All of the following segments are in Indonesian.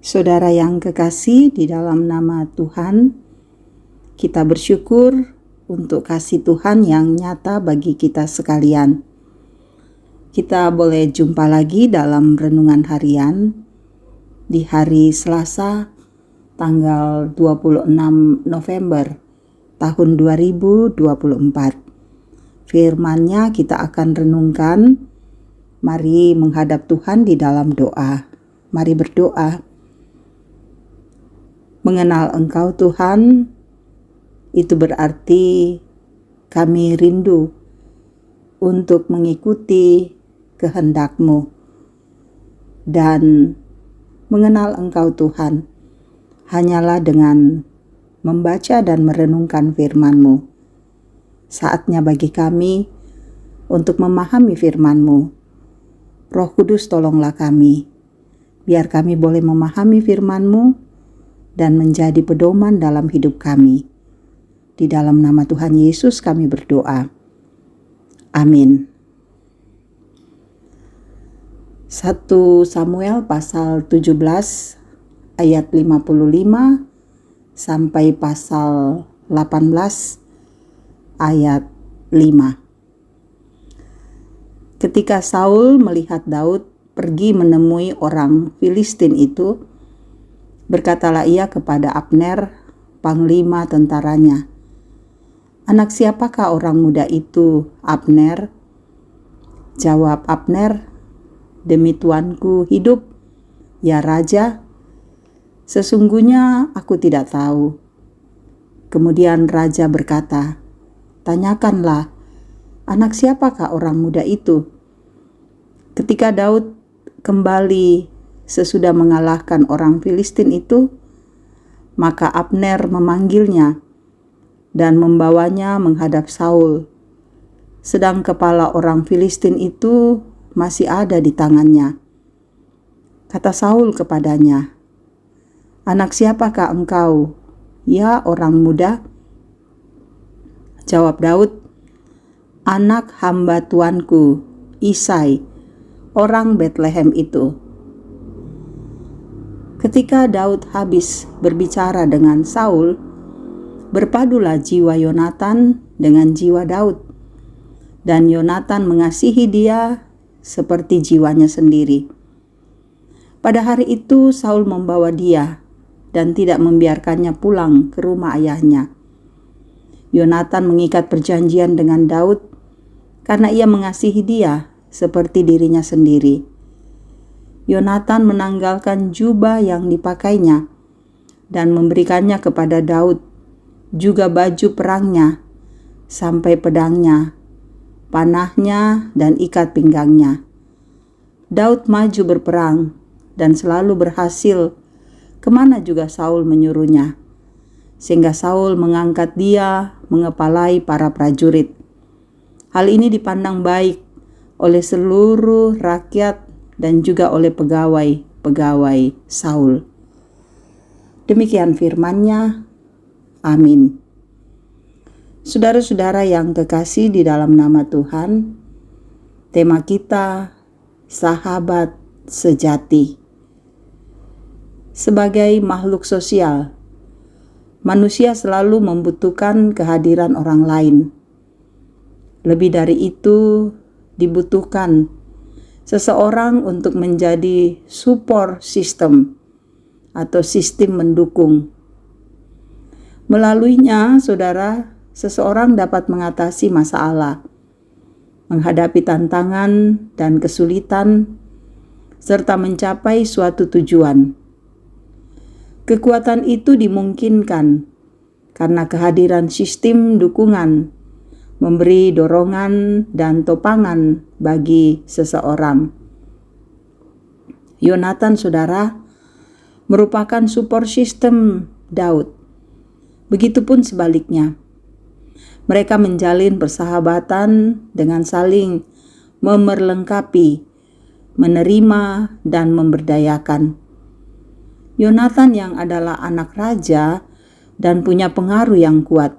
Saudara yang kekasih di dalam nama Tuhan, kita bersyukur untuk kasih Tuhan yang nyata bagi kita sekalian. Kita boleh jumpa lagi dalam renungan harian di hari Selasa tanggal 26 November tahun 2024. Firman-Nya kita akan renungkan. Mari menghadap Tuhan di dalam doa. Mari berdoa. Mengenal Engkau Tuhan, itu berarti kami rindu untuk mengikuti kehendak-Mu. Dan mengenal Engkau Tuhan, hanyalah dengan membaca dan merenungkan firman-Mu. Saatnya bagi kami untuk memahami firman-Mu. Roh Kudus tolonglah kami, biar kami boleh memahami firman-Mu dan menjadi pedoman dalam hidup kami. Di dalam nama Tuhan Yesus kami berdoa. Amin. 1 Samuel pasal 17 ayat 55 sampai pasal 18 ayat 5. Ketika Saul melihat Daud pergi menemui orang Filistin itu, berkatalah ia kepada Abner, panglima tentaranya, "Anak siapakah orang muda itu, Abner?" Jawab Abner, "Demi tuanku hidup, ya Raja, sesungguhnya aku tidak tahu." Kemudian Raja berkata, "Tanyakanlah, anak siapakah orang muda itu?" Ketika Daud kembali sesudah mengalahkan orang Filistin itu, maka Abner memanggilnya dan membawanya menghadap Saul, sedang kepala orang Filistin itu masih ada di tangannya. Kata Saul kepadanya, "Anak siapakah engkau, ya orang muda?" Jawab Daud, "Anak hamba tuanku, Isai, orang Betlehem itu." Ketika Daud habis berbicara dengan Saul, berpadulah jiwa Yonatan dengan jiwa Daud, dan Yonatan mengasihi dia seperti jiwanya sendiri. Pada hari itu Saul membawa dia dan tidak membiarkannya pulang ke rumah ayahnya. Yonatan mengikat perjanjian dengan Daud karena ia mengasihi dia seperti dirinya sendiri. Yonatan menanggalkan jubah yang dipakainya dan memberikannya kepada Daud, juga baju perangnya, sampai pedangnya, panahnya, dan ikat pinggangnya. Daud maju berperang dan selalu berhasil kemana juga Saul menyuruhnya, sehingga Saul mengangkat dia mengepalai para prajurit. Hal ini dipandang baik oleh seluruh rakyat dan juga oleh pegawai-pegawai Saul. Demikian firman-Nya. Amin. Saudara-saudara yang kekasih di dalam nama Tuhan, tema kita sahabat sejati. Sebagai makhluk sosial, manusia selalu membutuhkan kehadiran orang lain. Lebih dari itu, dibutuhkan seseorang untuk menjadi support system atau sistem mendukung. Melaluinya, saudara, seseorang dapat mengatasi masalah, menghadapi tantangan dan kesulitan, serta mencapai suatu tujuan. Kekuatan itu dimungkinkan karena kehadiran sistem dukungan, memberi dorongan dan topangan bagi seseorang. Yonatan, saudara, merupakan support system Daud. Begitupun sebaliknya. Mereka menjalin persahabatan dengan saling memerlengkapi, menerima, dan memberdayakan. Yonatan yang adalah anak raja dan punya pengaruh yang kuat.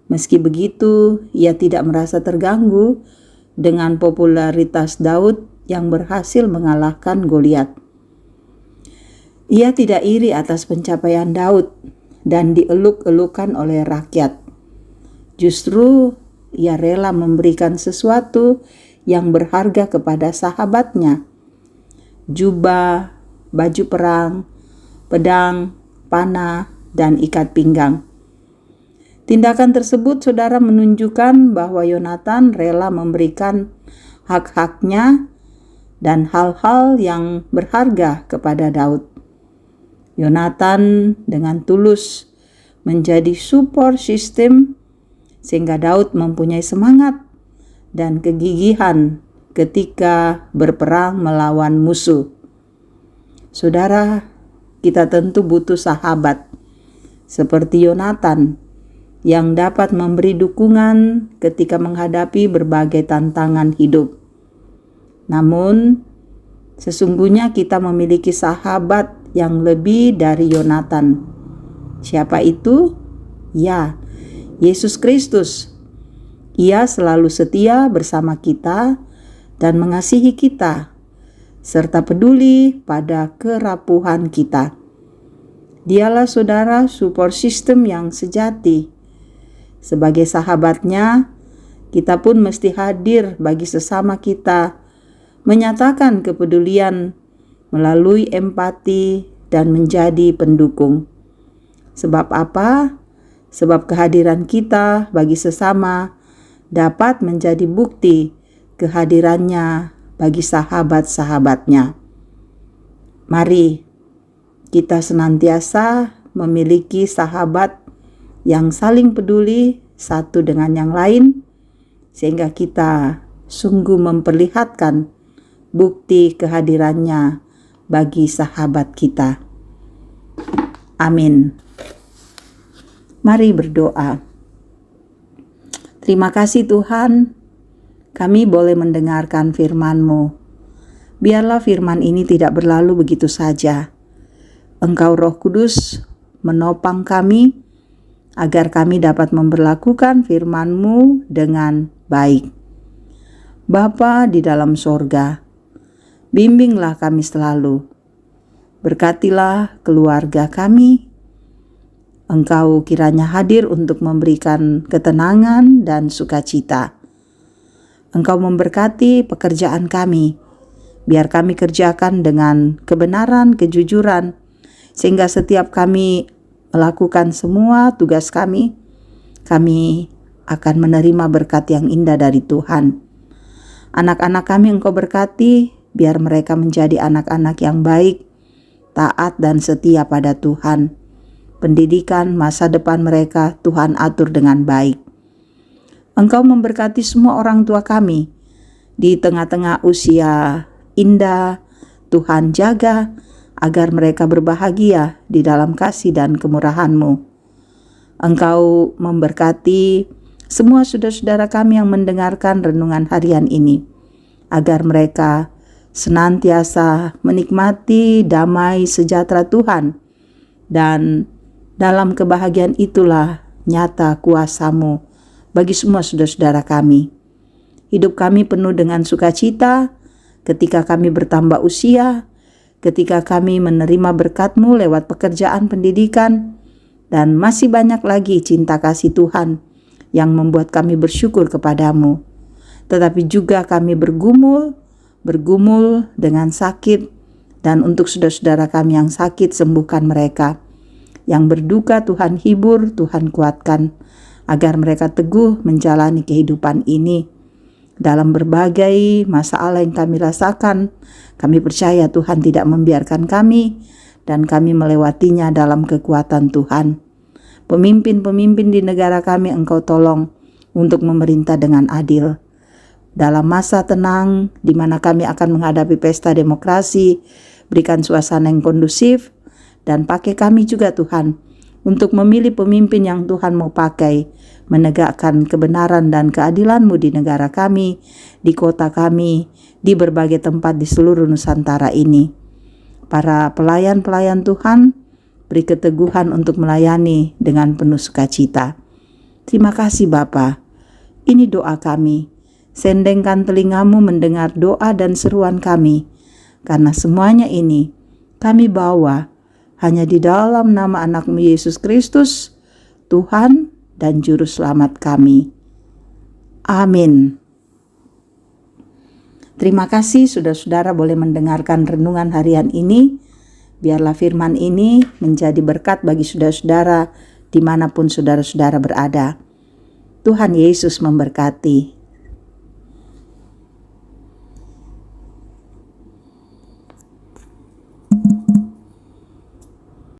Meski begitu, ia tidak merasa terganggu dengan popularitas Daud yang berhasil mengalahkan Goliat. Ia tidak iri atas pencapaian Daud dan dieluk-elukan oleh rakyat. Justru ia rela memberikan sesuatu yang berharga kepada sahabatnya. Jubah, baju perang, pedang, panah, dan ikat pinggang. Tindakan tersebut, saudara, menunjukkan bahwa Yonatan rela memberikan hak-haknya dan hal-hal yang berharga kepada Daud. Yonatan dengan tulus menjadi support system sehingga Daud mempunyai semangat dan kegigihan ketika berperang melawan musuh. Saudara, kita tentu butuh sahabat seperti Yonatan yang dapat memberi dukungan ketika menghadapi berbagai tantangan hidup. Namun, sesungguhnya kita memiliki sahabat yang lebih dari Yonatan. Siapa itu? Ya, Yesus Kristus. Ia selalu setia bersama kita dan mengasihi kita, serta peduli pada kerapuhan kita. Dialah, saudara, support system yang sejati. Sebagai sahabatnya, kita pun mesti hadir bagi sesama kita, menyatakan kepedulian melalui empati dan menjadi pendukung. Sebab apa? Sebab kehadiran kita bagi sesama dapat menjadi bukti kehadirannya bagi sahabat-sahabatnya. Mari kita senantiasa memiliki sahabat yang saling peduli satu dengan yang lain, sehingga kita sungguh memperlihatkan bukti kehadirannya bagi sahabat kita. Amin. Mari berdoa. Terima kasih Tuhan, kami boleh mendengarkan firman-Mu. Biarlah firman ini tidak berlalu begitu saja. Engkau Roh Kudus menopang kami, agar kami dapat memperlakukan firman-Mu dengan baik. Bapa di dalam sorga, bimbinglah kami selalu. Berkatilah keluarga kami. Engkau kiranya hadir untuk memberikan ketenangan dan sukacita. Engkau memberkati pekerjaan kami, biar kami kerjakan dengan kebenaran, kejujuran, sehingga setiap kami melakukan semua tugas kami akan menerima berkat yang indah dari Tuhan. Anak-anak kami Engkau berkati, biar mereka menjadi anak-anak yang baik, taat dan setia pada Tuhan. Pendidikan masa depan mereka Tuhan atur dengan baik. Engkau memberkati semua orang tua kami di tengah-tengah usia indah. Tuhan jaga agar mereka berbahagia di dalam kasih dan kemurahan-Mu. Engkau memberkati semua saudara-saudara kami yang mendengarkan renungan harian ini, agar mereka senantiasa menikmati damai sejahtera Tuhan, dan dalam kebahagiaan itulah nyata kuasa-Mu bagi semua saudara-saudara kami. Hidup kami penuh dengan sukacita ketika kami bertambah usia, ketika kami menerima berkat-Mu lewat pekerjaan pendidikan, dan masih banyak lagi cinta kasih Tuhan yang membuat kami bersyukur kepadamu. Tetapi juga kami bergumul dengan sakit, dan untuk saudara-saudara kami yang sakit, sembuhkan mereka. Yang berduka Tuhan hibur, Tuhan kuatkan, agar mereka teguh menjalani kehidupan ini. Dalam berbagai masalah yang kami rasakan, kami percaya Tuhan tidak membiarkan kami, dan kami melewatinya dalam kekuatan Tuhan. Pemimpin-pemimpin di negara kami Engkau tolong untuk memerintah dengan adil. Dalam masa tenang di mana kami akan menghadapi pesta demokrasi, berikan suasana yang kondusif, dan pakai kami juga Tuhan untuk memilih pemimpin yang Tuhan mau pakai, menegakkan kebenaran dan keadilan-Mu di negara kami, di kota kami, di berbagai tempat di seluruh Nusantara ini. Para pelayan-pelayan Tuhan, beri keteguhan untuk melayani dengan penuh sukacita. Terima kasih Bapa. Ini doa kami. Sendengkan telinga-Mu mendengar doa dan seruan kami, karena semuanya ini kami bawa Hanya di dalam nama anak-Mu Yesus Kristus, Tuhan dan Juru Selamat kami. Amin. Terima kasih saudara-saudara boleh mendengarkan renungan harian ini. Biarlah firman ini menjadi berkat bagi saudara-saudara dimanapun saudara-saudara berada. Tuhan Yesus memberkati.